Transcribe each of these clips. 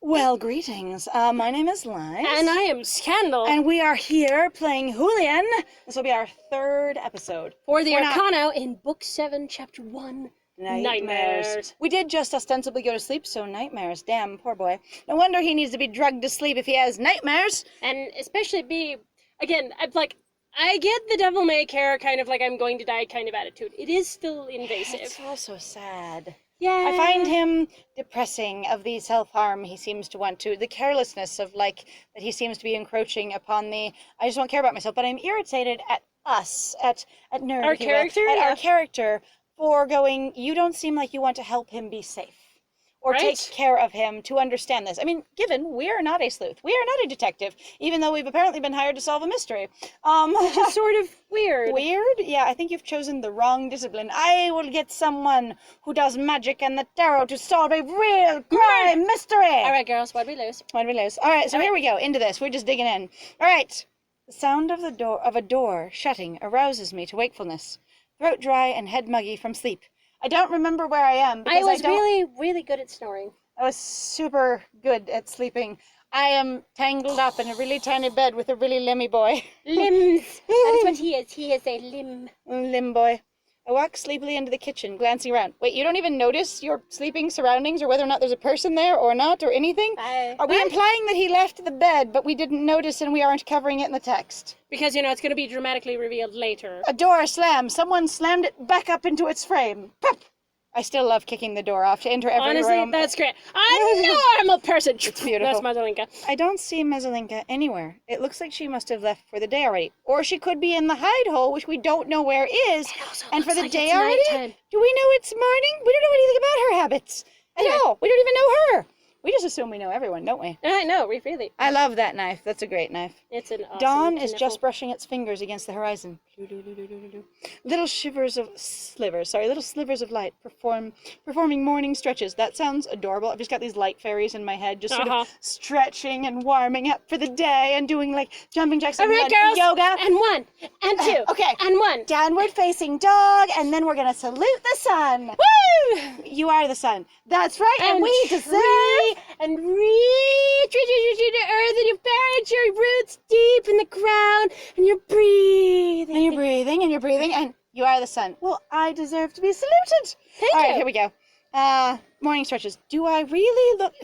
Well, greetings. My name is Lies. And I am Scandal. And we are here playing Julian. This will be our third episode. For the Arcana in Book 7, Chapter 1, Nightmares. We did just ostensibly go to sleep, so nightmares. Damn, poor boy. No wonder he needs to be drugged to sleep if he has nightmares. And especially again, I get the devil may care kind of like I'm going to die kind of attitude. It is still invasive. It's also sad. Yeah. I find him depressing of the self-harm he seems to want to, the carelessness of, that he seems to be encroaching upon the, I just don't care about myself, but I'm irritated at us, at Nerd, Our character? Our character, for going, you don't seem like you want to help him be safe. Or take care of him to understand this. I mean, given we are not a sleuth. We are not a detective, even though we've apparently been hired to solve a mystery. Which is sort of weird. Weird? Yeah, I think you've chosen the wrong discipline. I will get someone who does magic and the tarot to solve a real crime mystery! Alright, girls, what'd we lose? Alright, so here we go, into this. We're just digging in. Alright. The sound of a door shutting arouses me to wakefulness. Throat dry and head muggy from sleep. I don't remember where I am. I was really, really good at snoring. I was super good at sleeping. I am tangled up in a really tiny bed with a really limby boy. Limbs. That is what he is. He is a limb. Limb boy. I walk sleepily into the kitchen, glancing around. Wait, you don't even notice your sleeping surroundings or whether or not there's a person there or not or anything? Are we implying that he left the bed but we didn't notice and we aren't covering it in the text? Because, it's going to be dramatically revealed later. A door slammed. Someone slammed it back up into its frame. Pop! I still love kicking the door off to enter every room. Honestly, that's great. I'm a normal person. It's beautiful. That's Mazzalinka. I don't see Mazzalinka anywhere. It looks like she must have left for the day already. Or she could be in the hide hole, which we don't know where is. And for the day already? Nighttime. Do we know it's morning? We don't know anything about her habits at all. We don't even know her. We just assume we know everyone, don't we? I know, really. I love that knife. That's a great knife. It's an awesome Dawn is kniffle. just brushing its fingers against the horizon. Little slivers of light performing morning stretches. That sounds adorable. I've just got these light fairies in my head, just sort of stretching and warming up for the day and doing jumping jacks and girls, yoga. And 1, and 2, okay, and 1. Downward facing dog, and then we're gonna salute the sun. Woo! You are the sun. That's right, and we deserve. And reach to earth, and you've buried your roots deep in the ground, and you're breathing. And you're breathing, and you are the sun. Well, I deserve to be saluted. Thank you. All right, here we go. Morning stretches. Do I really look...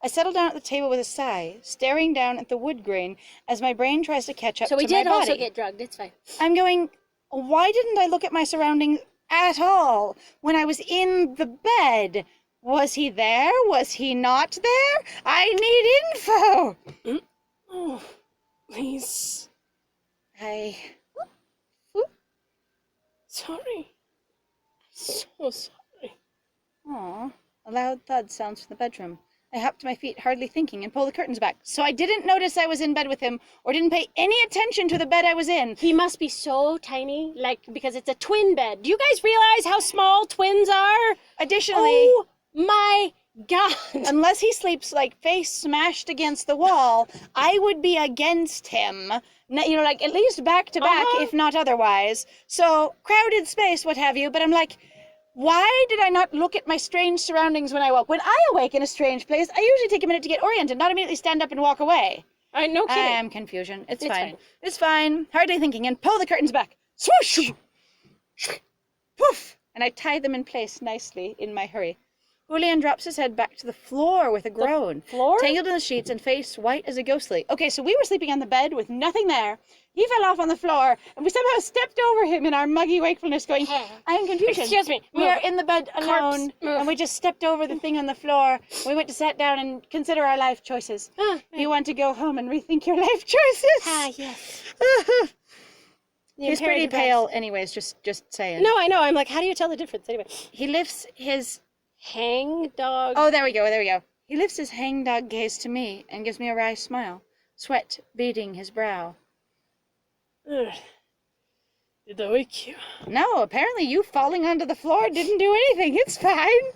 I settle down at the table with a sigh, staring down at the wood grain as my brain tries to catch up to my body. So we did also get drugged. It's fine. I'm going, why didn't I look at my surroundings at all when I was in the bed? Was he there? Was he not there? I need info. Oh, please. Sorry. So sorry. Aw. A loud thud sounds from the bedroom. I hop to my feet, hardly thinking, and pull the curtains back. So I didn't notice I was in bed with him, or didn't pay any attention to the bed I was in. He must be so tiny, because it's a twin bed. Do you guys realize how small twins are? Additionally... Oh my God. Unless he sleeps, face smashed against the wall, I would be against him. At least back to back, if not otherwise. So, crowded space, what have you, but I'm like... Why did I not look at my strange surroundings when I woke? When I awake in a strange place, I usually take a minute to get oriented, not immediately stand up and walk away. No kidding. I am confusion. It's fine. It's fine. Hardly thinking, and pull the curtains back. Swoosh! Poof! And I tie them in place nicely in my hurry. Julian drops his head back to the floor with a groan. Floor? Tangled in the sheets and face white as a ghostly. Okay, so we were sleeping on the bed with nothing there. He fell off on the floor, and we somehow stepped over him in our muggy wakefulness going, I am confusion. Excuse me. We are in the bed alone, and we just stepped over the thing on the floor. We went to sit down and consider our life choices. You want to go home and rethink your life choices? Yes. He's pretty pale anyways, just saying. No, I know. I'm like, how do you tell the difference? Anyway. He lifts his... Hangdog. Oh, there we go. He lifts his hangdog gaze to me and gives me a wry smile, sweat beading his brow. Did I wake you? No, apparently you falling onto the floor didn't do anything. It's fine.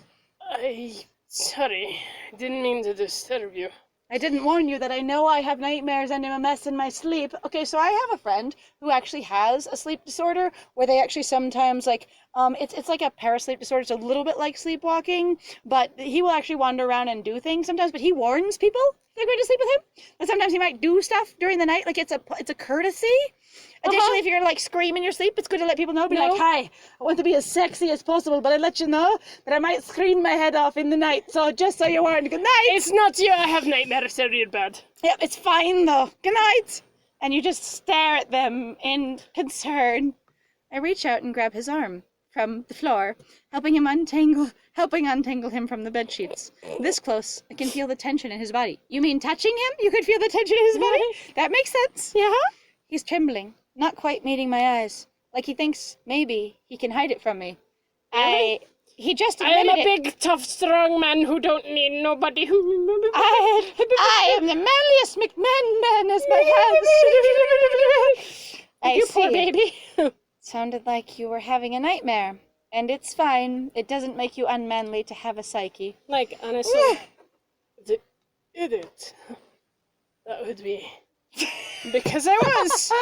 Sorry. Didn't mean to disturb you. I didn't warn you that I know I have nightmares and am a mess in my sleep. Okay, so I have a friend who actually has a sleep disorder where they actually sometimes, It's like a parasleep disorder. It's a little bit like sleepwalking, but he will actually wander around and do things sometimes. But he warns people they're going to sleep with him. And sometimes he might do stuff during the night, like it's a courtesy. Additionally, if you're like scream in your sleep, it's good to let people know. Be like, "Hi, I want to be as sexy as possible, but I let you know that I might scream my head off in the night. So just so you warned, good night." It's not you. I have nightmares. They're real bad. Yep, it's fine though. Good night. And you just stare at them in concern. I reach out and grab his arm from the floor, helping untangle him from the bed sheets. This close, I can feel the tension in his body. You mean touching him? You could feel the tension in his body? That makes sense. Yeah. He's trembling, not quite meeting my eyes, like he thinks maybe he can hide it from me. He just I am admitted a big, tough, strong man who don't need nobody. I am the manliest McMahon as my hands. You poor baby. Sounded like you were having a nightmare. And it's fine. It doesn't make you unmanly to have a psyche. Like, honestly, it. That would be because I was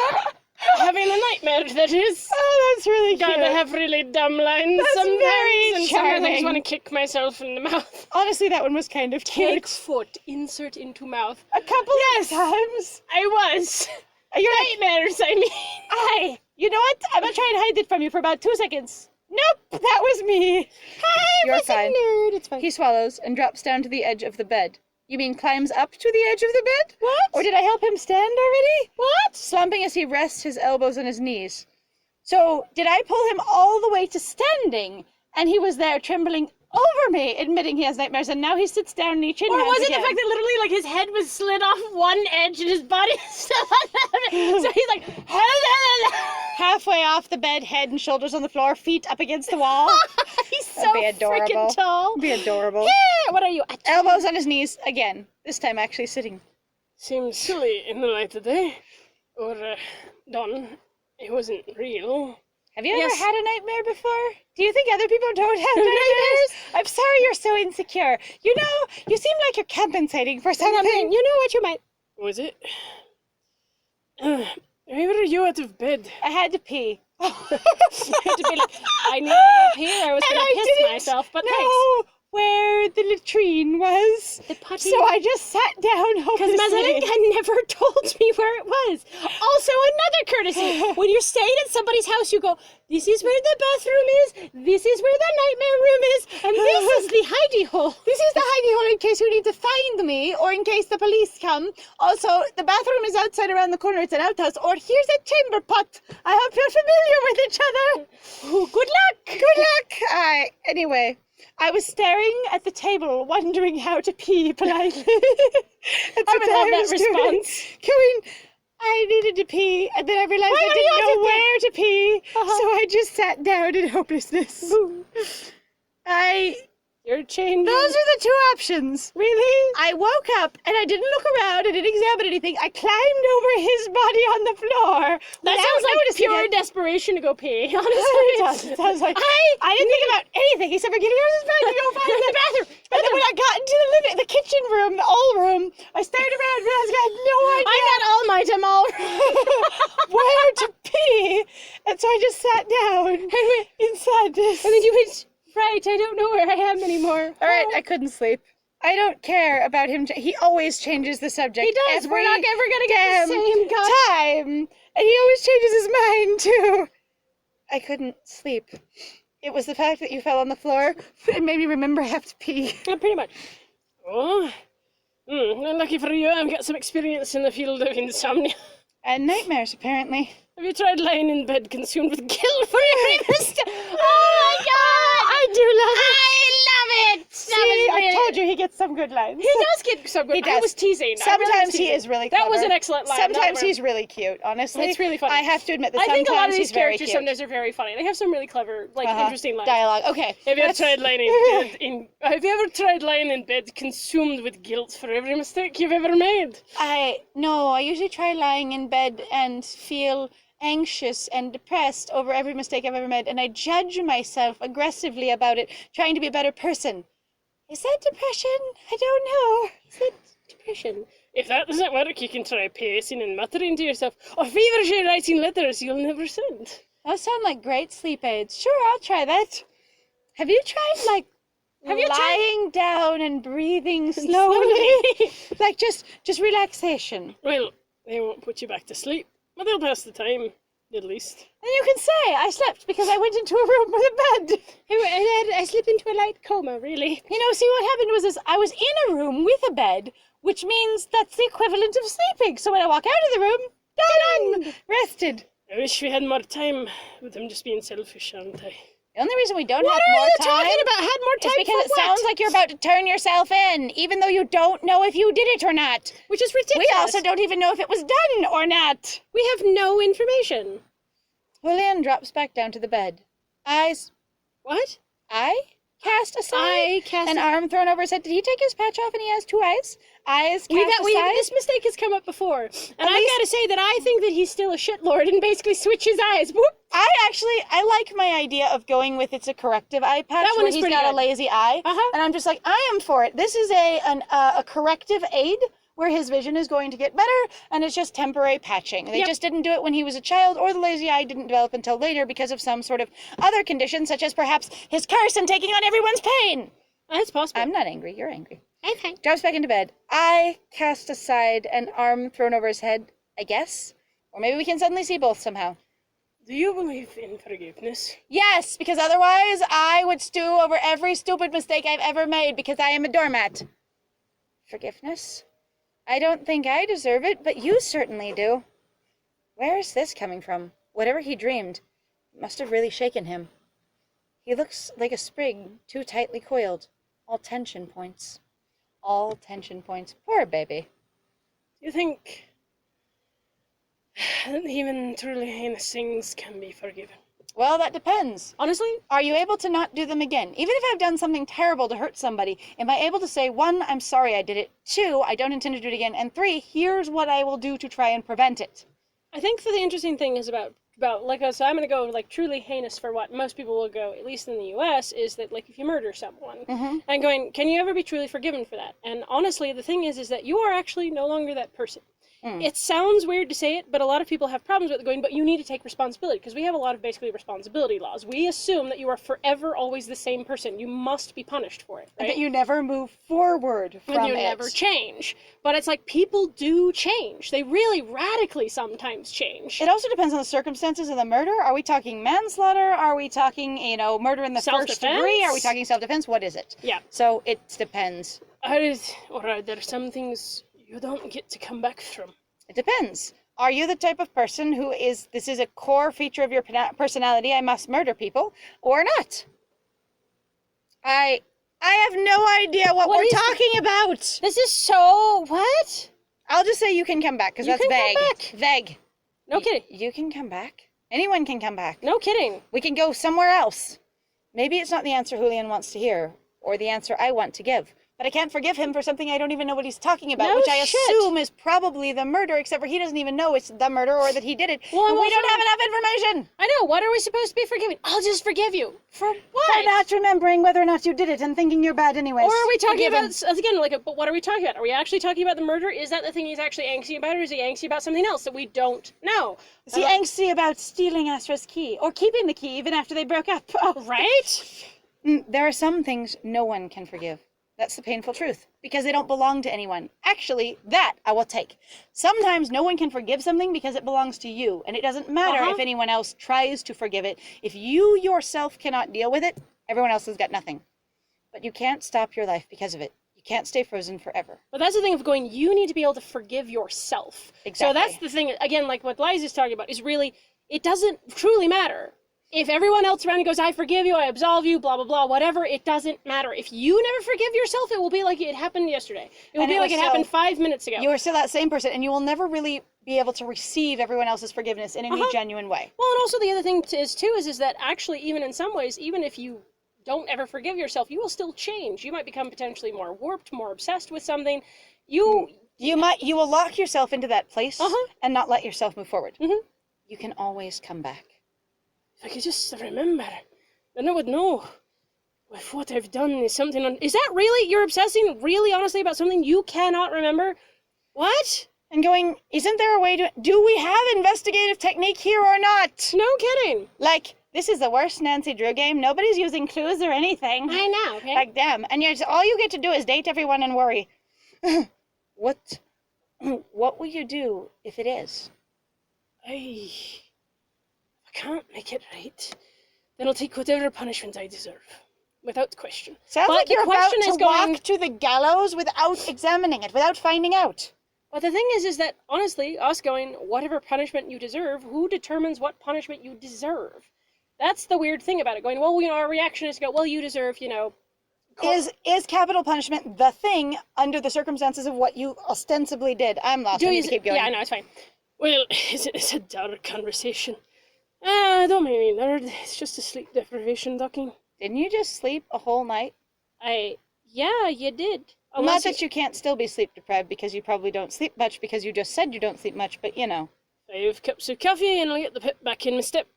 having a nightmare, that is. Oh, that's really cute. Gotta have really dumb lines That's sometimes, very and sometimes I charming. just want to kick myself in the mouth. Honestly, that one was kind of cute. Take foot, insert into mouth. A couple of times. I was. You're Nightmares, I mean. You know what? I'm gonna try and hide it from you for about 2 seconds. Nope, that was me. Hi, You're fine. nerd, it's fine. He swallows and drops down to the edge of the bed. You mean climbs up to the edge of the bed? What? Or did I help him stand already? What? Slumping as he rests his elbows on his knees. So, did I pull him all the way to standing? And he was there trembling over me, admitting he has nightmares, and now he sits down and he chin Or hands was it again. the fact that literally, like, his head was slid off one edge and his body is still on it? So he's like, halfway off the bed, head and shoulders on the floor, feet up against the wall. he's so That'd be adorable. freaking tall. Be adorable. Yeah, what are you? Elbows on his knees again. This time actually sitting. Seems silly in the light of day. Or, done. It wasn't real. Have you ever Yes. had a nightmare before? Do you think other people don't have nightmares? I'm sorry you're so insecure. You know, you seem like you're compensating for something. You know what you might... Was it? Why were you out of bed? I had to pee. You had to be like, I need to go pee or I was And going I to piss didn't myself, but know where the latrine was. The potty. So I just sat down Because hopelessly. Mazarinka never told me where it was. Also, another courtesy. When you're staying at somebody's house, you go, this is where the bathroom is, this is where the nightmare room is, and this is the hidey hole. This is the hidey hole in case you need to find me or in case the police come. Also, the bathroom is outside around the corner. It's an outhouse. Or here's a chamber pot. I hope you're familiar with each other. Ooh, good luck. Good luck. Anyway, I was staring at the table, wondering how to pee politely. That's I would love that was doing. response. I needed to pee, and then I realized I didn't know where to pee, so I just sat down in hopelessness. You're changing. Those are the two options. Really? I woke up and I didn't look around. I didn't examine anything. I climbed over his body on the floor. That sounds like noticing pure it. desperation to go pee. Honestly, It does. It sounds like I didn't think about anything except for getting out of his bed to go find the bathroom. And then when I got into the kitchen room, the all room, I stared around and realized I had no idea I'm not all might, I'm all where to pee. And so I just sat down in sadness. And then you went, right, I don't know where I am anymore. All right, I couldn't sleep. I don't care about him. He always changes the subject. He does. Every We're not ever going to get the same guy. time. And he always changes his mind, too. I couldn't sleep. It was the fact that you fell on the floor. It made me remember I have to pee. Yeah, pretty much. Oh. Lucky for you, I've got some experience in the field of insomnia. And nightmares, apparently. Have you tried lying in bed consumed with guilt for every mistake? Oh my god! I do love it. I love it! See, I told you he gets some good lines. He does get some good. He does. I was teasing. Sometimes he is really clever. That was an excellent line. Sometimes he's really cute, honestly. It's really funny. I have to admit that I sometimes think a lot of he's these very characters cute. sometimes are very funny. They have some really clever, like, interesting lines. Dialogue. Okay. Have you ever tried lying in bed have you ever tried lying in bed consumed with guilt for every mistake you've ever made? No, I usually try lying in bed and feel anxious and depressed over every mistake I've ever made, and I judge myself aggressively about it, trying to be a better person. Is that depression? I don't know. Is that depression? If that doesn't work, you can try pacing and muttering to yourself, or feverishly writing letters you'll never send. Those sound like great sleep aids. Sure, I'll try that. Have you tried, lying down and breathing slowly? Like, just relaxation. Well, they won't put you back to sleep, but they'll pass the time, at least. And you can say, I slept because I went into a room with a bed. I slipped into a light coma, really. You know, see, what happened was this, I was in a room with a bed, which means that's the equivalent of sleeping. So when I walk out of the room, done, rested. I wish we had more time, but I'm just being selfish, aren't I? The only reason we don't What have are more you time talking about? Had more time is because for it sounds like you're about to turn yourself in, even though you don't know if you did it or not. Which is ridiculous. We also don't even know if it was done or not. We have no information. Julian drops back down to the bed. Eyes. What? Eye cast aside. An arm thrown over his head. Did he take his patch off and he has two eyes? Eyes cast aside. This mistake has come up before. And I've got to say that I think that he's still a shitlord and basically switches eyes. Whoop. I like my idea of going with it's a corrective eye patch That one where is he's pretty got good. a lazy eye. And I'm just like, I am for it. This is a corrective aid where his vision is going to get better, and it's just temporary patching. They just didn't do it when he was a child, or the lazy eye didn't develop until later because of some sort of other condition, such as perhaps his curse and taking on everyone's pain. That's possible. I'm not angry. You're angry. Okay. Drops back into bed. Eye cast aside, an arm thrown over his head, I guess. Or maybe we can suddenly see both somehow. Do you believe in forgiveness? Yes, because otherwise I would stew over every stupid mistake I've ever made because I am a doormat. Forgiveness? I don't think I deserve it, but you certainly do. Where is this coming from? Whatever he dreamed, it must have really shaken him. He looks like a sprig too tightly coiled. All tension points. All tension points. Poor baby. Do you think that even truly heinous things can be forgiven? Well, that depends. Honestly? Are you able to not do them again? Even if I've done something terrible to hurt somebody, am I able to say, 1, I'm sorry I did it, 2, I don't intend to do it again, and 3, here's what I will do to try and prevent it? I think that the interesting thing is about like, so I'm going to go like truly heinous for what most people will go, at least in the US, is that like if you murder someone, and going, can you ever be truly forgiven for that? And honestly, the thing is that you are actually no longer that person. It sounds weird to say it, but a lot of people have problems with it going, but you need to take responsibility, because we have a lot of basically responsibility laws. We assume that you are forever always the same person. You must be punished for it, right? That you never move forward from and you never change. But it's like people do change. They really radically sometimes change. It also depends on the circumstances of the murder. Are we talking manslaughter? Are we talking, murder in the first degree? Are we talking self-defense? What is it? Yeah. So it depends. Or are there some things you don't get to come back from? It depends. Are you the type of person who this is a core feature of your personality, I must murder people, or not? I have no idea what we're talking about. This is so... What? I'll just say you can come back, because that's vague. Vague. No kidding. You can come back. Anyone can come back. No kidding. We can go somewhere else. Maybe it's not the answer Julian wants to hear, or the answer I want to give. But I can't forgive him for something I don't even know what he's talking about, which I assume is probably the murder, except for he doesn't even know it's the murder or that he did it. Well, we don't have enough information. I know. What are we supposed to be forgiving? I'll just forgive you. For what? For not remembering whether or not you did it and thinking you're bad anyways. Or are we talking about, again, but what are we talking about? Are we actually talking about the murder? Is that the thing he's actually angsty about, or is he angsty about something else that we don't know? Is he angsty about stealing Astra's key, or keeping the key even after they broke up? Oh. Right? There are some things no one can forgive. That's the painful truth, because they don't belong to anyone. Actually, that I will take. Sometimes no one can forgive something because it belongs to you, and it doesn't matter if anyone else tries to forgive it. If you yourself cannot deal with it, everyone else has got nothing. But you can't stop your life because of it. You can't stay frozen forever. But that's the thing of going, you need to be able to forgive yourself. Exactly. So that's the thing, again, like what Liza's talking about, is really, it doesn't truly matter. If everyone else around you goes, I forgive you, I absolve you, blah, blah, blah, whatever, it doesn't matter. If you never forgive yourself, it will be like it happened yesterday. It will be like it happened 5 minutes ago. You are still that same person, and you will never really be able to receive everyone else's forgiveness in any genuine way. Well, and also the other thing is that actually, even in some ways, even if you don't ever forgive yourself, you will still change. You might become potentially more warped, more obsessed with something. You will lock yourself into that place and not let yourself move forward. You can always come back. If I could just remember, then I would know if what I've done is something... Is that really... You're obsessing really honestly about something you cannot remember? What? and going, isn't there a way to... Do we have investigative technique here or not? No kidding. Like, this is the worst Nancy Drew game. Nobody's using clues or anything. I know, okay? Like, damn. And yet, all you get to do is date everyone and worry. What will you do if it is? I can't make it right. Then I'll take whatever punishment I deserve. Without question. Sounds But like the you're about question to is going- walk to the gallows without examining it, without finding out. But the thing is that, honestly, us going, whatever punishment you deserve, who determines what punishment you deserve? That's the weird thing about it. Going, well, our reaction is to go, well, you deserve, Is capital punishment the thing under the circumstances of what you ostensibly did? I'm lost. I need to keep going. Yeah, no, it's fine. Well, it's a dark conversation. Don't make me nerd. It's just a sleep deprivation, ducking. Didn't you just sleep a whole night? Yeah, you did. Not that you can't still be sleep deprived because you probably don't sleep much because you just said you don't sleep much, but 5 cups of coffee and I'll get the pep back in my step.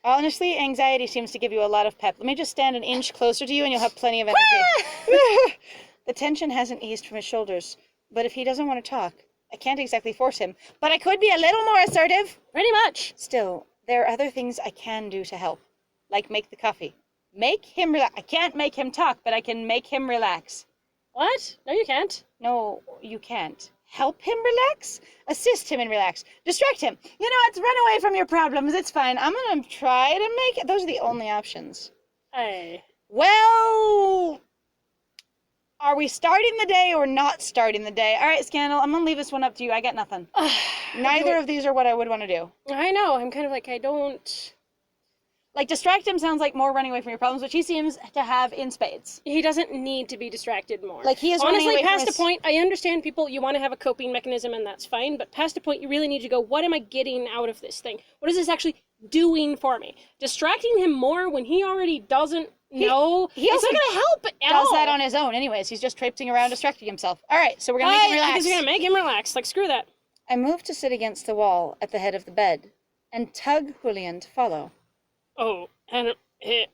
Honestly, anxiety seems to give you a lot of pep. Let me just stand an inch closer to you and you'll have plenty of energy. The tension hasn't eased from his shoulders, but if he doesn't want to talk, I can't exactly force him. But I could be a little more assertive. Pretty much. Still, there are other things I can do to help, like make the coffee. Make him relax. I can't make him talk, but I can make him relax. What? No, you can't. No, you can't. Help him relax? Assist him and relax. Distract him. You know what? Run away from your problems. It's fine. I'm going to try to make it. Those are the only options. Well, are we starting the day or not starting the day? All right, Scandal, I'm going to leave this one up to you. I got nothing. Neither of these are what I would want to do. I know. I'm kind of like, I don't... Like, distract him sounds like more running away from your problems, which he seems to have in spades. He doesn't need to be distracted more. Like, he is running honestly, away from past his... a point, I understand people, you want to have a coping mechanism, and that's fine, but past a point, you really need to go, what am I getting out of this thing? What is this actually doing for me? Distracting him more when he already doesn't know, he it's also not going to help at all. does that on his own anyways. He's just traipsing around distracting himself. All right, so we're going to make him relax. I guess you're going to make him relax. Like, screw that. I moved to sit against the wall at the head of the bed and tug Julian to follow. Oh, and is this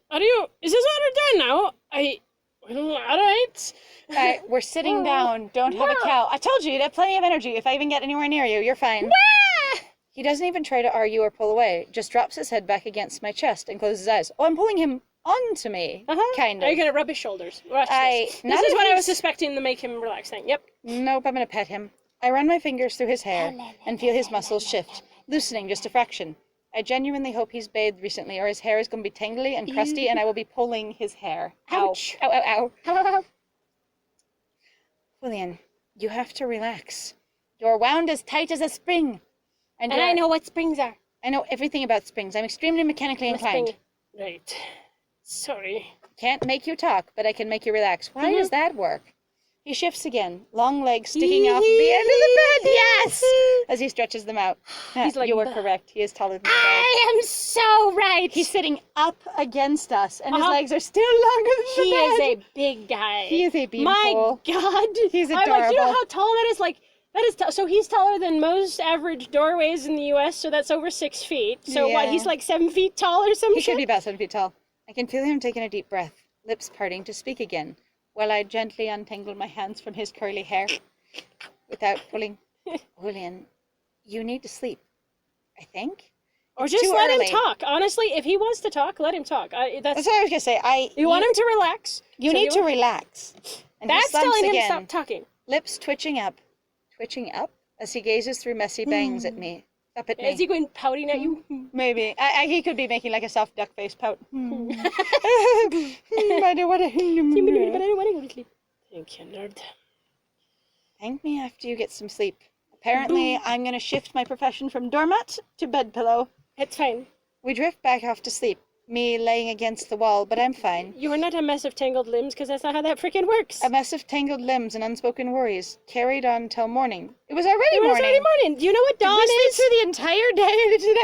order done now? Alright. We're sitting down. Don't have a cow. I told you, you'd have plenty of energy. If I even get anywhere near you, you're fine. He doesn't even try to argue or pull away, just drops his head back against my chest and closes his eyes. Oh, I'm pulling him onto me, kind of. Are you going to rub his shoulders? Watch this. This is what I was suspecting to make him relax thing. Yep. Nope, I'm going to pet him. I run my fingers through his hair and feel his muscles shift, loosening just a fraction. I genuinely hope he's bathed recently, or his hair is going to be tangly and crusty, and I will be pulling his hair. Ouch. Ow, ow, ow. Julian, you have to relax. You're wound as tight as a spring. And I know what springs are. I know everything about springs. I'm extremely mechanically inclined. Right. Sorry. Can't make you talk, but I can make you relax. Why does that work? He shifts again, long legs sticking off the end of the bed. Yes! As he stretches them out. He's like, you were correct. He is taller than the bed. I am so right. He's sitting up against us, and his legs are still longer than the bed. He is a big guy. He is a beanpole. My God. He's I'm adorable. like, you know how tall that is? Like, that is so he's taller than most average doorways in the U.S., so that's over 6 feet. So what, he's like 7 feet tall or some He shit? should be about 7 feet tall. I can feel him taking a deep breath, lips parting to speak again, while I gently untangle my hands from his curly hair without pulling. Julian, you need to sleep, I think. Or It's just too let early. him talk. Honestly, if he wants to talk, let him talk. That's what I was going to say. You want him to relax. You need to relax. And he That's slumps telling him to again, stop talking. lips twitching up, as he gazes through messy bangs at me. Up at me. Is he going pouting at you? Maybe. He could be making like a soft duck face pout. Thank you, nerd. Thank me after you get some sleep. Apparently, I'm going to shift my profession from doormat to bedpillow. It's fine. We drift back off to sleep, me laying against the wall, but I'm fine. You are not a mess of tangled limbs, because that's not how that freaking works. A mess of tangled limbs and unspoken worries, carried on till morning. It was already morning. It was already morning. Do you know what dawn Did we is? sleep through the entire day and into the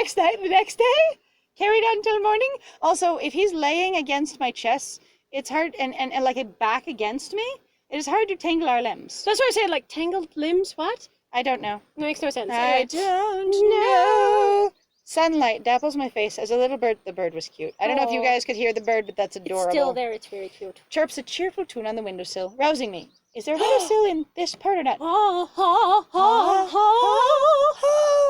next day? Carried on till morning? Also, if he's laying against my chest, it's hard, and like a back against me, it is hard to tangle our limbs. That's why I said, like, tangled limbs? What? I don't know. It makes no sense. I don't know. Sunlight dapples my face as a little bird. The bird was cute. I don't know if you guys could hear the bird, but that's adorable. It's still there. It's very cute. Chirps a cheerful tune on the windowsill, rousing me. Is there a windowsill in this part or not?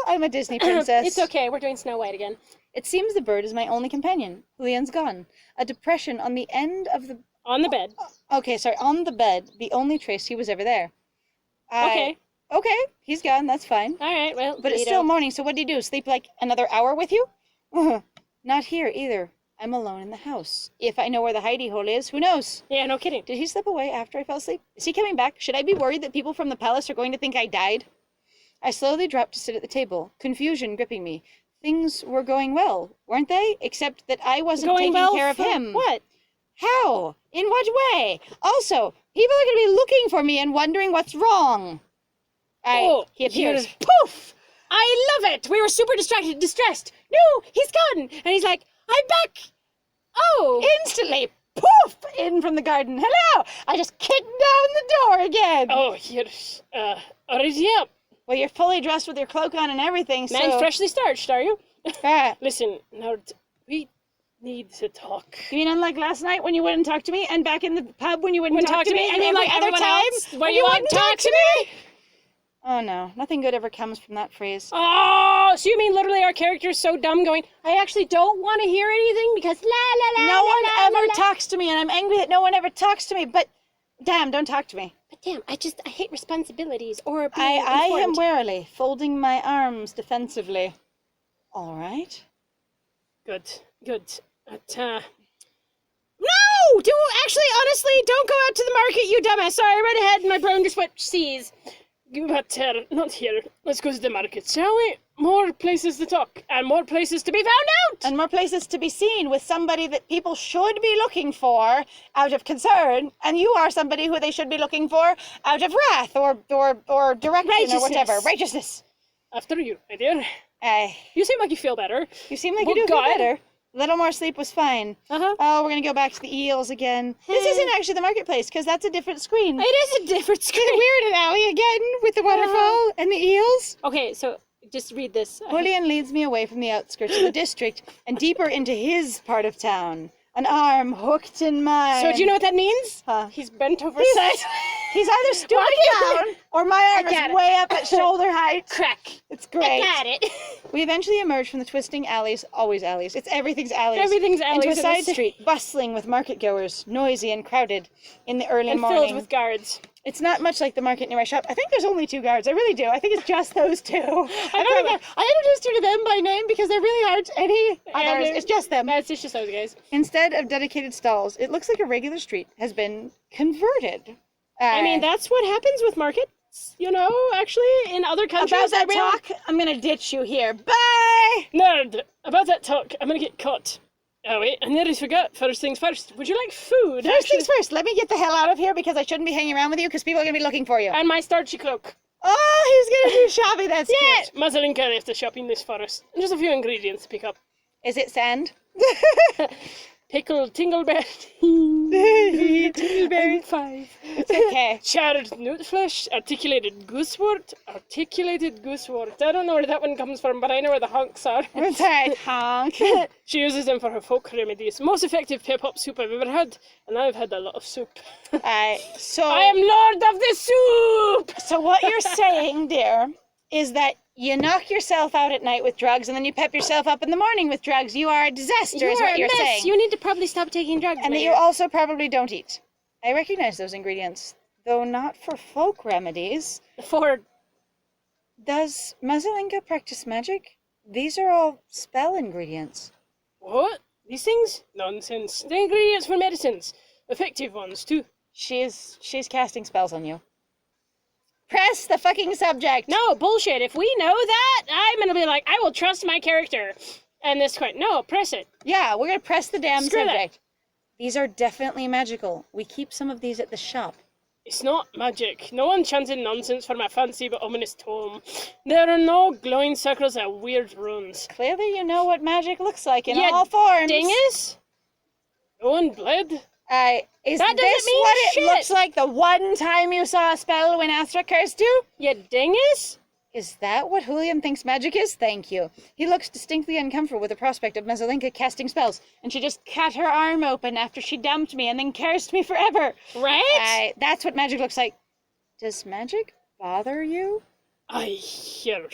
I'm a Disney princess. It's okay, we're doing Snow White again. It seems the bird is my only companion. Julian's gone. A depression on the end of the... On the bed. Okay, sorry, on the bed. The only trace he was ever there. Okay. Okay, he's gone, that's fine. Alright, well, But it's still morning, so what do you do? Sleep like another hour with you? Not here either. I'm alone in the house. If I know where the hidey hole is, who knows? Yeah, no kidding. Did he slip away after I fell asleep? Is he coming back? Should I be worried that people from the palace are going to think I died? I slowly dropped to sit at the table, confusion gripping me. Things were going well, weren't they? Except that I wasn't taking care of him. What? How? In what way? Also, people are going to be looking for me and wondering what's wrong. He appears. Poof! I love it! We were super distressed. No, he's gone! And he's like, I'm back! Oh! Instantly, poof! In from the garden. Hello! I just kicked down the door again. Oh, you're, already up. Well, you're fully dressed with your cloak on and everything, so... Man, freshly starched, are you? Ah. Listen, now, we need to talk. You mean unlike last night when you wouldn't talk to me, and back in the pub when you wouldn't talk to me, I and mean, every like other everyone time else, when you wouldn't talk to me? Oh no, nothing good ever comes from that phrase. Oh, so you mean literally our character's so dumb going, I actually don't want to hear anything because No one ever talks to me, and I'm angry that no one ever talks to me, but damn, don't talk to me. But damn, I hate responsibilities or being I am informed. warily, folding my arms defensively. All right. Good. No! Honestly, don't go out to the market, you dumbass. Sorry, I read ahead and my brain just went seas. But, not here. Let's go to the market, shall we? More places to talk, and more places to be found out! And more places to be seen with somebody that people should be looking for out of concern, and you are somebody who they should be looking for out of wrath or direction or whatever. Righteousness. After you, my dear. You seem like you feel better. You seem like you do feel better. A little more sleep was fine. Uh-huh. Oh, we're going to go back to the eels again. This isn't actually the marketplace, because that's a different screen. It is a different screen. We're in an alley again with the waterfall and the eels. Okay, so just read this. Julian leads me away from the outskirts of the district and deeper into his part of town. An arm hooked in mine. So do you know what that means? Huh. He's bent over He's either stooping down or my arm is way up at shoulder height. Crack. It's great. I got it. We eventually emerged from the twisting alleys, always alleys. Everything's alleys. Everything's alleys. Into a side street, bustling with market goers, noisy and crowded in the early and morning. filled with guards. It's not much like the market near my shop. I think there's only 2 guards. I really do. I think it's just those 2. I introduced you to them by name because there really aren't any others. It's just them. It's just those guys. Instead of dedicated stalls, it looks like a regular street has been converted. I mean, that's what happens with markets, you know, actually, in other countries. About that talk, I'm going to ditch you here. Bye! Nerd, about that talk, I'm going to get caught. Oh, wait, I nearly forgot. First things first. Would you like food? First things first. Let me get the hell out of here because I shouldn't be hanging around with you because people are going to be looking for you. And my starchy cloak. Oh, he's going to do shopping. That's cute. Mazalinka left the shopping list for us. Just a few ingredients to pick up. Is it sand? Pickled tingleberry. Tingleberry. 5. It's okay. Charred newt flesh, articulated goosewort. I don't know where that one comes from, but I know where the hunks are. It's alright, honk. She uses them for her folk remedies. Most effective pep-up soup I've ever had, and I've had a lot of soup. I am Lord of the Soup! So what you're saying, dear, is that you knock yourself out at night with drugs and then you pep yourself up in the morning with drugs. You are a disaster, is what you're saying. You need to probably stop taking drugs. And that you also probably don't eat. I recognize those ingredients, though not for folk remedies. Does Mazalinka practice magic? These are all spell ingredients. What? These things? Nonsense. They're ingredients for medicines. Effective ones, too. She's casting spells on you. Press the fucking subject. No, bullshit. If we know that, I'm gonna be like, I will trust my character. And this quite, no, press it. Yeah, we're gonna press the damn Screw subject. that. These are definitely magical. We keep some of these at the shop. It's not magic. No one chanted nonsense for my fancy but ominous tome. There are no glowing circles or weird runes. Clearly you know what magic looks like in all forms. Dingus? No one bled? Is that this mean what shit. it looks like the one time you saw a spell when Astra cursed you? You dingus? Is that what Julian thinks magic is? Thank you. He looks distinctly uncomfortable with the prospect of Mesolinka casting spells, and she just cut her arm open after she dumped me and then cursed me forever. Right? That's what magic looks like. Does magic bother you? I hear.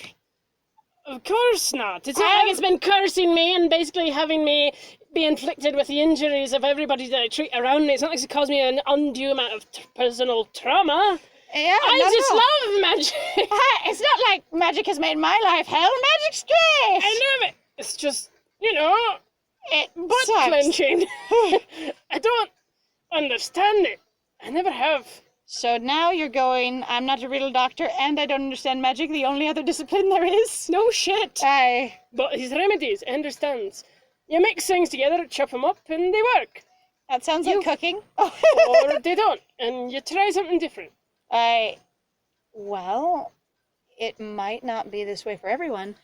Of course not. It's not like it's been cursing me and basically having me be inflicted with the injuries of everybody that I treat around me. It's not like it's caused me an undue amount of personal trauma. Yeah, I just love magic. It's not like magic has made my life hell. Magic's great. I love it. It's just, you know, It butt sucks. clenching. I don't understand it. I never have. So now you're going, I'm not a real doctor and I don't understand magic, the only other discipline there is. No shit. But his remedies, understands. You mix things together, chop them up, and they work. That sounds like cooking. Or they don't, and you try something different. Well, it might not be this way for everyone.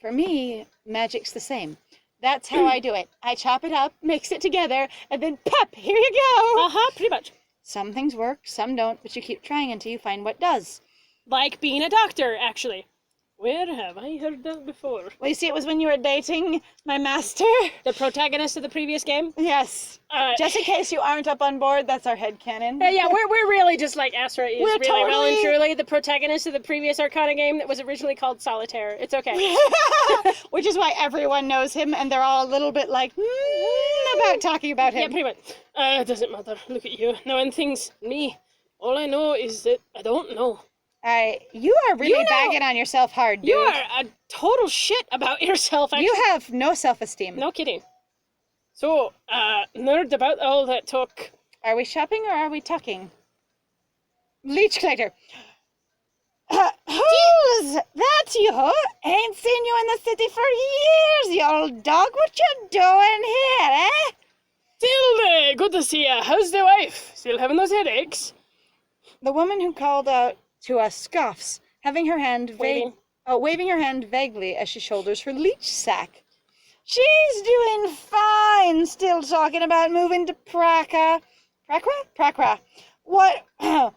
For me, magic's the same. That's how I do it. I chop it up, mix it together, and then pop, here you go. Pretty much. Some things work, some don't, but you keep trying until you find what does. Like being a doctor, actually. Where have I heard that before? Well, you see, it was when you were dating my master. The protagonist of the previous game? Yes. Just in case you aren't up on board, that's our headcanon. Yeah, we're really just like Astra is We're really well and totally- truly the protagonist of the previous Arcana game that was originally called Solitaire. It's okay. Which is why everyone knows him, and they're all a little bit like, about talking about Yeah, him. pretty much. It doesn't matter. Look at you. Knowing things. Me. All I know is that I don't know. You are really You know- bagging on yourself hard, dude. You are a total shit about yourself, actually. You have no self-esteem. No kidding. So, nerd about all that talk. Are we shopping or are we tucking? Leech collector. Who's that you? Ain't seen you in the city for years, you old dog. What you doing here, eh? Tilde, good to see ya. How's the wife? Still having those headaches? The woman who called out to us scoffs, having her hand waving her hand vaguely as she shoulders her leech sack. She's doing fine, still talking about moving to Prakra. Prakra. What are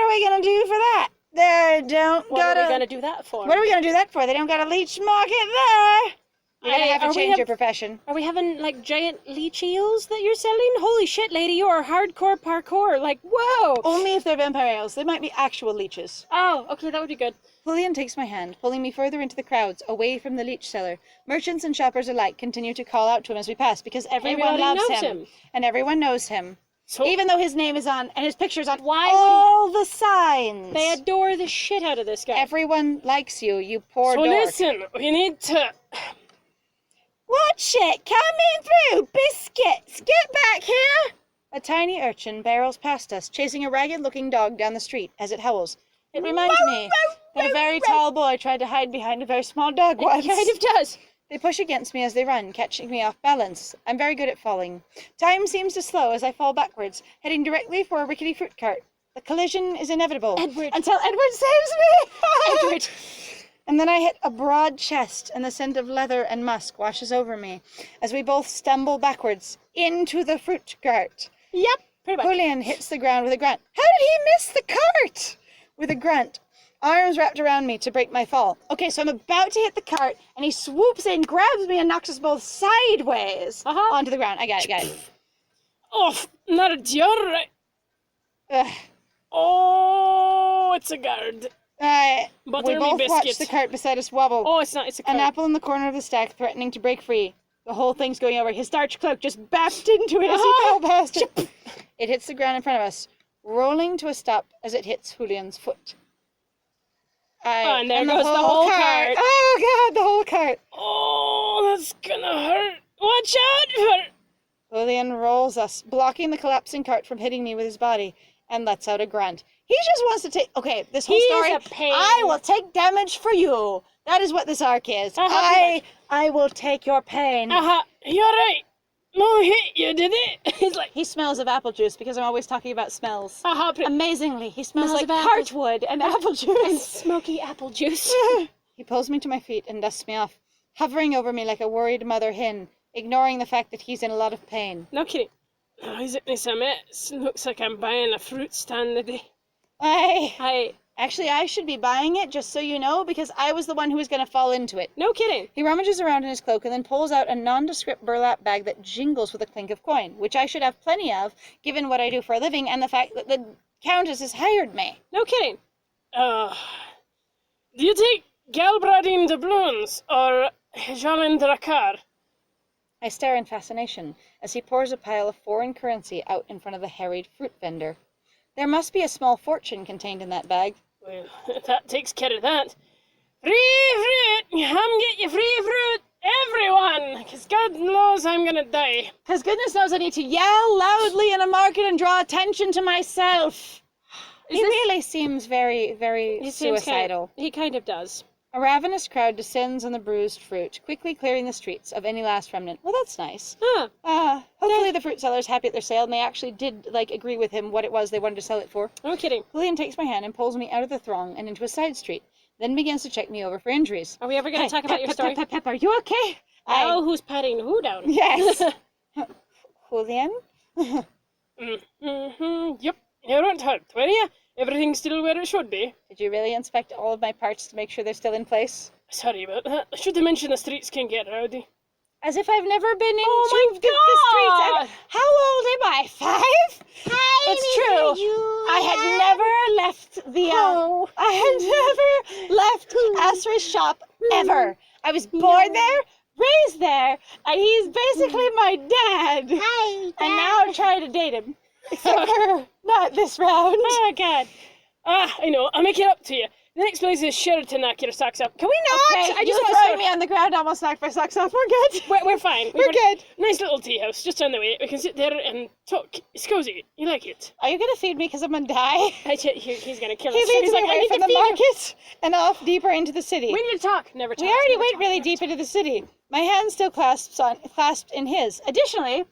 we gonna do for that? What What are we gonna do that for? What are we gonna do that for? They don't got a leech market there. You're gonna have Are to we change your profession. Are we having, like, giant leech eels that you're selling? Holy shit, lady, you're hardcore parkour. Like, whoa! Only if they're vampire ales. They might be actual leeches. Oh, okay, that would be good. Julian takes my hand, pulling me further into the crowds, away from the leech seller. Merchants and shoppers alike continue to call out to him as we pass, because everyone Everybody loves knows him. him. And everyone knows him. So Even though his name is on, and his picture's on Why would all the signs. they adore the shit out of this guy. Everyone likes you, you poor So dork. listen, we need to... Watch it, coming through, biscuits, get back here. A tiny urchin barrels past us, chasing a ragged-looking dog down the street as it howls. It reminds me that a very tall boy tried to hide behind a very small dog once. It kind of does. They push against me as they run, catching me off balance. I'm very good at falling. Time seems to slow as I fall backwards, heading directly for a rickety fruit cart. The collision is inevitable. Edward. Until Edward saves me! Edward. And then I hit a broad chest, and the scent of leather and musk washes over me as we both stumble backwards into the fruit cart. Yep, pretty much. Julian hits the ground with a grunt. How did he miss the cart? With a grunt. Arms wrapped around me to break my fall. Okay, so I'm about to hit the cart, and he swoops in, grabs me, and knocks us both sideways onto the ground. I got it. Oh, nerd, you're right. Ugh. Oh, it's a guard. We Buttermy both watch biscuit. the cart beside us wobble. Oh, it's not, it's a An card. apple in the corner of the stack threatening to break free. The whole thing's going over. His starch cloak just bapped into it as he fell past it. It hits the ground in front of us, rolling to a stop as it hits Julian's foot. And there goes the whole cart. Oh, God, the whole cart. Oh, that's gonna hurt. Watch out for... Julian rolls us, blocking the collapsing cart from hitting me with his body, and lets out a grunt. He just wants to take... Okay, this whole He is story... a pain. I will take damage for you. That is what this arc is. I will take your pain. You're right. No hit you, did it? He's like... He smells of apple juice because I'm always talking about smells. Pretty... Amazingly, he smells like of apples. heartwood and apple and juice. smoky apple juice. He pulls me to my feet and dusts me off, hovering over me like a worried mother hen, ignoring the fact that he's in a lot of pain. No kidding. Oh, is it this a mess? Looks like I'm buying a fruit stand today. I Actually, I should be buying it, just so you know, because I was the one who was going to fall into it. No kidding. He rummages around in his cloak and then pulls out a nondescript burlap bag that jingles with a clink of coin, which I should have plenty of, given what I do for a living and the fact that the Countess has hired me. No kidding. Do you take Galbradine doubloons or Jalen Drakkar? I stare in fascination as he pours a pile of foreign currency out in front of the harried fruit vendor. There must be a small fortune contained in that bag. Well, that takes care of that. Free fruit! Come get your free fruit, everyone! Because God knows I'm gonna die. Because goodness knows I need to yell loudly in a market and draw attention to myself. He really seems very, very suicidal. He kind of does. A ravenous crowd descends on the bruised fruit, quickly clearing the streets of any last remnant. Well, that's nice. Hopefully the fruit seller's happy at their sale, and they actually did, agree with him what it was they wanted to sell it for. No kidding. Julian takes my hand and pulls me out of the throng and into a side street, then begins to check me over for injuries. Are we ever going to talk about your story? Pep, are you okay? Oh, who's patting who down? Yes. Julian? Yep. You don't hurt, were you? Everything's still where it should be. Did you really inspect all of my parts to make sure they're still in place? Sorry about that. I should have mentioned the streets can get rowdy. As if I've never been into Oh my the God! streets. How old am I? 5? It's true. I had never left the I had never left Asra's shop ever. I was born there, raised there, and he's basically my dad. Hi, Dad. And now I'm trying to date him. Except for not this round. Oh, God. I know. I'll make it up to you. The next place is sure to knock your socks off. Can we not? Okay, I just you want throwing to... me on the ground almost knocked my socks off. We're good. We're fine. We're good. Nice little tea house just down the way. We can sit there and talk. It's cozy. You like it? Are you going to feed me because I'm going to die? He's going to kill us. He leads He's me like, I away need from to the feed you. market and off deeper into the city. We need to talk. Never talk. We already Never went talk. really deep into the city. My hand still clasped in his. Additionally,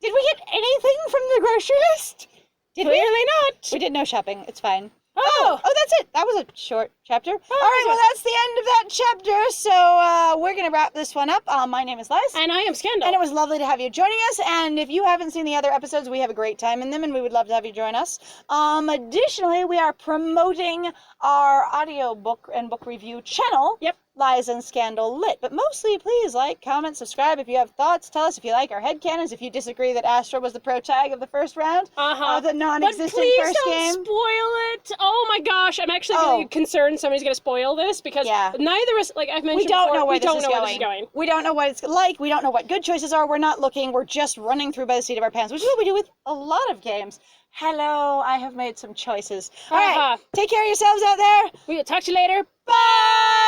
did we get anything from the grocery list? Did we? Clearly not. We did no shopping. It's fine. Oh, That's it. That was a short chapter. All right, well, that's the end of that chapter. So we're going to wrap this one up. My name is Les. And I am Scandal. And it was lovely to have you joining us. And if you haven't seen the other episodes, we have a great time in them, and we would love to have you join us. Additionally, we are promoting our audio book and book review channel. Yep. Lies and Scandal Lit. But mostly, please like, comment, subscribe. If you have thoughts, tell us. If you like our headcanons, if you disagree that Astra was the protag of the first round, of the non-existent But please first don't game. spoil it. Oh my gosh, I'm actually really concerned somebody's going to spoil this because neither of us, like I've mentioned We don't before, know where we this don't is know going. where this is going. We don't know what it's like. We don't know what good choices are. We're not looking. We're just running through by the seat of our pants, which is what we do with a lot of games. Hello, I have made some choices. All right, take care of yourselves out there. We'll talk to you later. Bye!